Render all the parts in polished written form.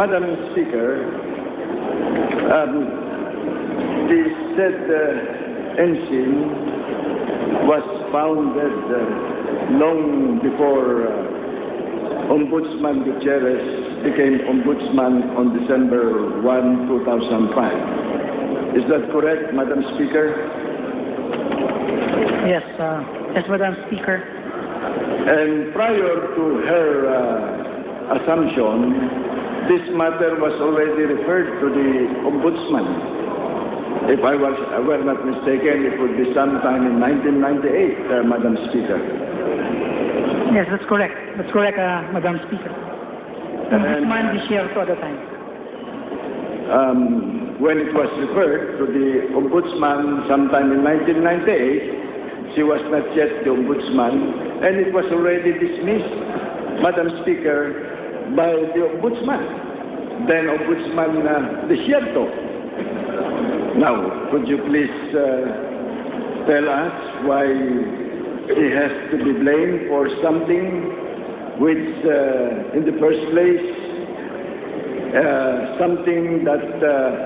Madam Speaker, the said ensign was founded long before Ombudsman Gutierrez became Ombudsman on December 1, 2005. Is that correct, Madam Speaker? Yes, yes, Madam Speaker. And prior to her assumption, this matter was already referred to the Ombudsman. If I were not mistaken, it would be sometime in 1998, Madam Speaker. Yes, that's correct. That's correct, Madam Speaker. Ombudsman Desierto at the time. When it was referred to the Ombudsman sometime in 1998, she was not yet the Ombudsman, and it was already dismissed, Madam Speaker, by the Ombudsman, then Ombudsman Desierto. Now, could you please tell us why he has to be blamed for something which, in the first place, something that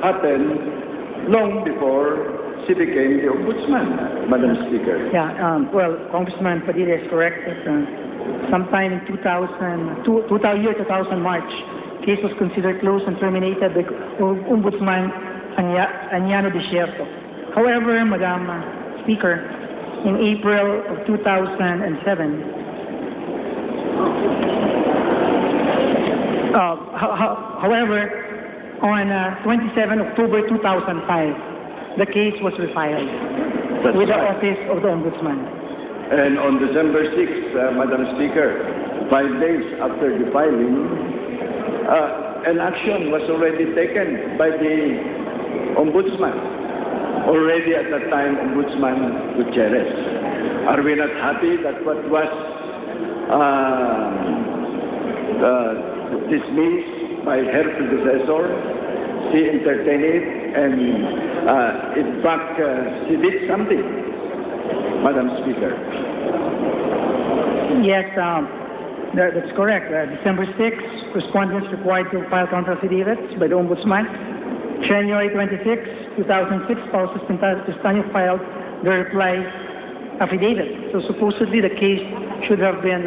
happened long before she became the Ombudsman, Madam Speaker? Yeah, well, Congressman Padilla is correct that sometime in 2000 March, case was considered closed and terminated by Ombudsman Añano Desierto. However, Madam Speaker, in April of 2007, however, on 27 October 2005, the case was refiled with the Office of the Ombudsman. And on December 6th, Madam Speaker, 5 days after the filing, an action was already taken by the Ombudsman. Already at that time, Ombudsman Gutierrez. Are we not happy that what was dismissed by her predecessor, she entertained it, and in fact, she did something, Madam Speaker? Yes, that's correct. December 6th, respondents required to file counter affidavits by the Ombudsman. January 26, 2006, spouses Pistanio filed the reply affidavit. So supposedly the case should have been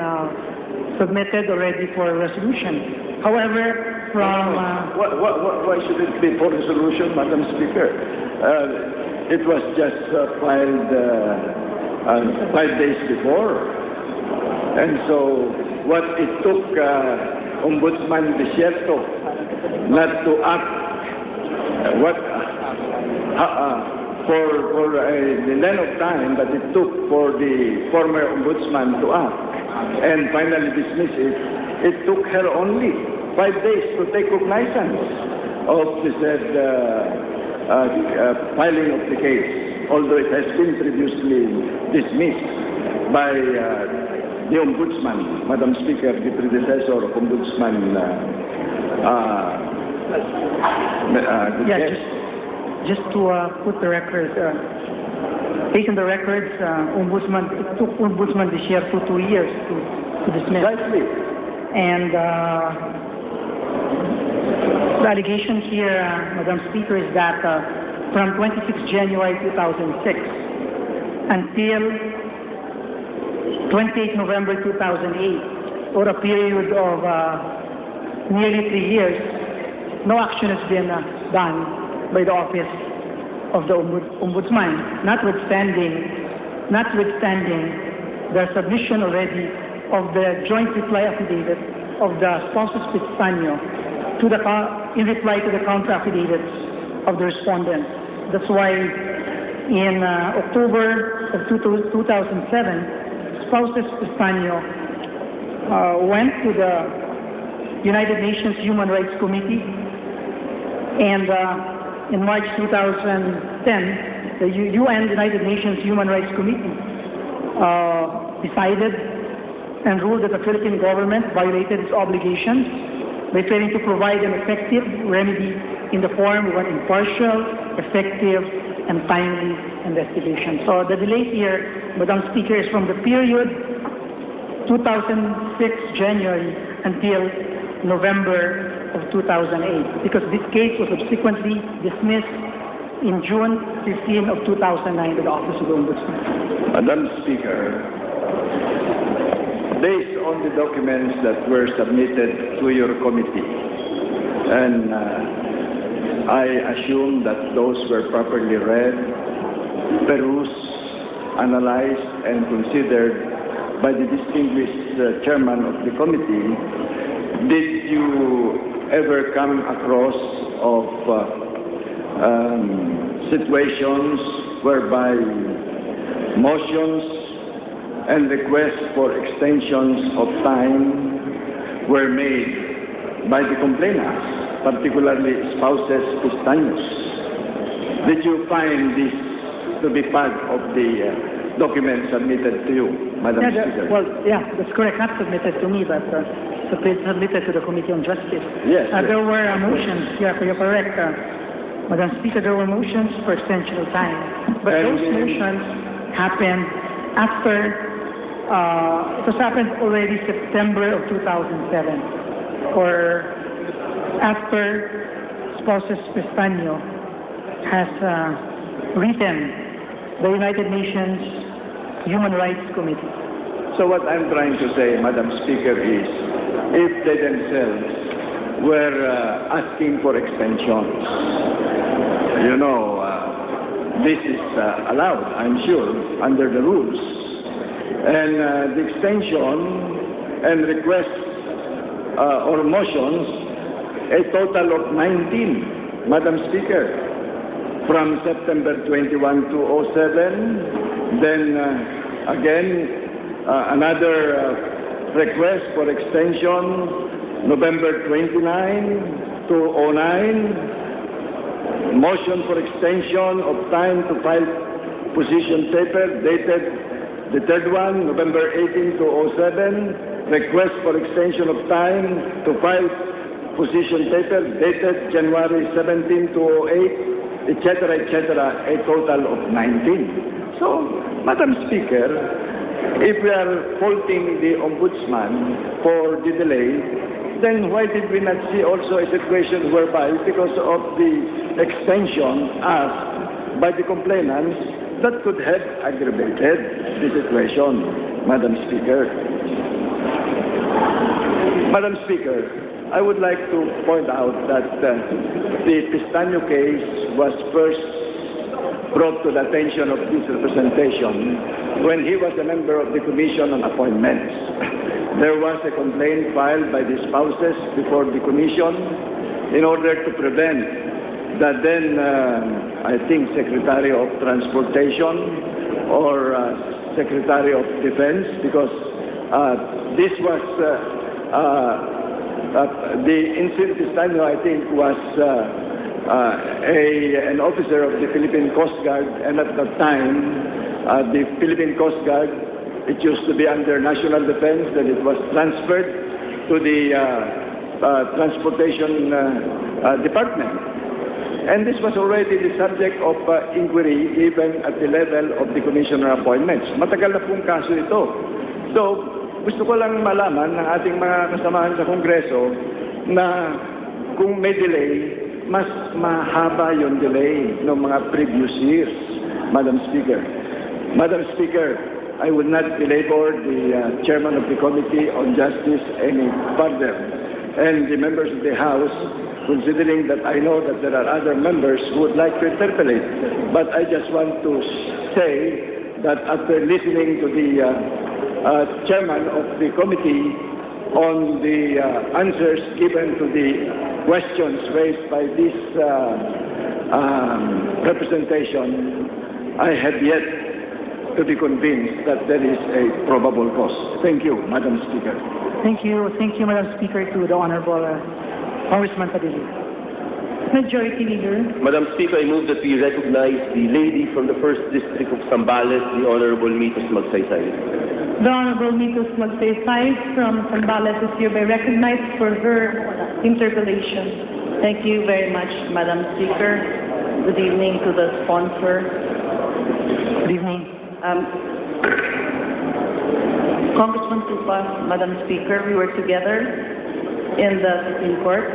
submitted already for resolution. However, from... why should it be for resolution, Madam Speaker? It was just filed 5 days before. And so what it took Ombudsman Desierto not to act for the length of time that it took for the former Ombudsman to act and finally dismiss it, it took her only 5 days to take cognizance of the said filing of the case, although it has been previously dismissed by the Ombudsman, Madam Speaker, the predecessor of Ombudsman just to put the record, based on the records, it took Ombudsman Desierto 2 years to dismiss. Exactly. And the allegation here, Madam Speaker, is that from 26 January 2006 until 28 November 2008, or a period of nearly 3 years, no action has been done by the Office of the Ombudsman, notwithstanding the submission already of the joint reply affidavit of the spouses Pistanio in reply to the counter affidavits of the respondents. That's why in October of 2007, spouses Pistanio went to the United Nations Human Rights Committee, and in March 2010, the United Nations Human Rights Committee decided and ruled that the Philippine government violated its obligations by failing to provide an effective remedy in the form of an impartial, effective, and timely investigation. So the delay here, Madam Speaker, is from the period 2006 January until November of 2008, because this case was subsequently dismissed in June 15 of 2009 by the Office of the Ombudsman. Madam Speaker, based on the documents that were submitted to your committee, and I assume that those were properly read, perused, analyzed, and considered by the distinguished chairman of the committee, did you ever come across of situations whereby motions and requests for extensions of time were made by the complainants, particularly spouses Pistaños? Did you find this to be part of the documents submitted to you, Madam Speaker? Well, yeah, that's correct. Not submitted to me, but submitted to the Committee on Justice. Yes. There were motions. Yeah, you're correct. Madam Speaker, there were motions for extension of time. But And those motions happened after, it was happened already September of 2007, or after Spouses Pestaño has written the United Nations Human Rights Committee. So what I'm trying to say, Madam Speaker, is if they themselves were asking for extensions, you know, this is allowed, I'm sure, under the rules. And the extension and requests or motions, a total of 19, Madam Speaker, from September 21 to 07, then again another request for extension November 29 to 09, motion for extension of time to file position paper dated the third one, November 18 to 07, request for extension of time to file position paper dated January 17 to 08, etc., a total of 19. So, Madam Speaker, if we are faulting the Ombudsman for the delay, then why did we not see also a situation whereby, because of the extension asked by the complainants, that could have aggravated the situation, Madam Speaker? Madam Speaker, I would like to point out that the Pistaño case was first brought to the attention of this representation when he was a member of the Commission on Appointments. There was a complaint filed by the spouses before the Commission in order to prevent the then, I think, Secretary of Transportation or Secretary of Defense, because this was the incident Pistaño, I think, was an officer of the Philippine Coast Guard, and at that time, the Philippine Coast Guard, it used to be under National Defense, then it was transferred to the Transportation Department. And this was already the subject of inquiry even at the level of the Commissioner Appointments. Matagal na pong kaso ito. So, gusto ko lang malaman ng ating mga kasamahan sa Kongreso na kung may delay, mas mahaba yung delay ng mga previous years, Madam Speaker. Madam Speaker, I would not belabor the chairman of the Committee on Justice any further. And the members of the House, considering that I know that there are other members who would like to interpolate. But I just want to say that after listening to the chairman of the committee on the answers given to the questions raised by this representation, I have yet to be convinced that there is a probable cause. Thank you, Madam Speaker. Thank you, Madam Speaker, to the Honorable Congressman Padilla. Majority Leader. Madam Speaker, I move that we recognize the lady from the 1st District of Zambales, the Honorable Mitos Magsaysay. The Honorable Mitos Magsaysay from Zambales is hereby recognized for her interpellation. Thank you very much, Madam Speaker. Good evening to the sponsor. Good evening. Congressman Tupa, Madam Speaker, we were together in the Supreme Court.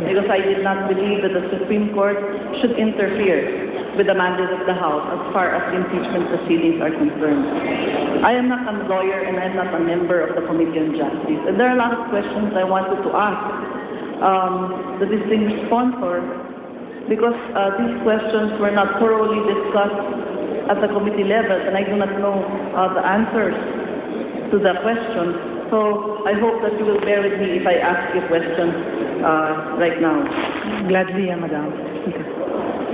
because I did not believe that the Supreme Court should interfere with the mandate of the House as far as impeachment proceedings are concerned. I am not a lawyer and I am not a member of the Committee on Justice. And there are a lot of questions I wanted to ask the distinguished sponsor because these questions were not thoroughly discussed at the committee level and I do not know the answers to the questions. So I hope that you will bear with me if I ask you questions right now. Gladly, Madam Speaker.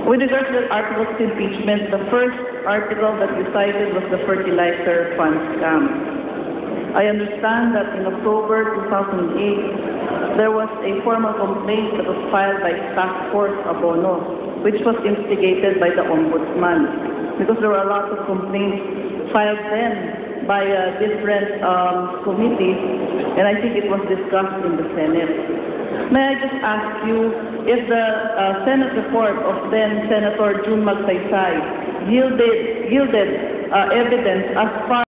With regard to the articles of impeachment, the first article that we cited was the fertilizer fund scam. I understand that in October 2008, there was a formal complaint that was filed by Task Force Abono, which was instigated by the Ombudsman, because there were a lot of complaints filed then by different committees, and I think it was discussed in the Senate. May I just ask you if the Senate report of then Senator June Magsaysay yielded evidence as far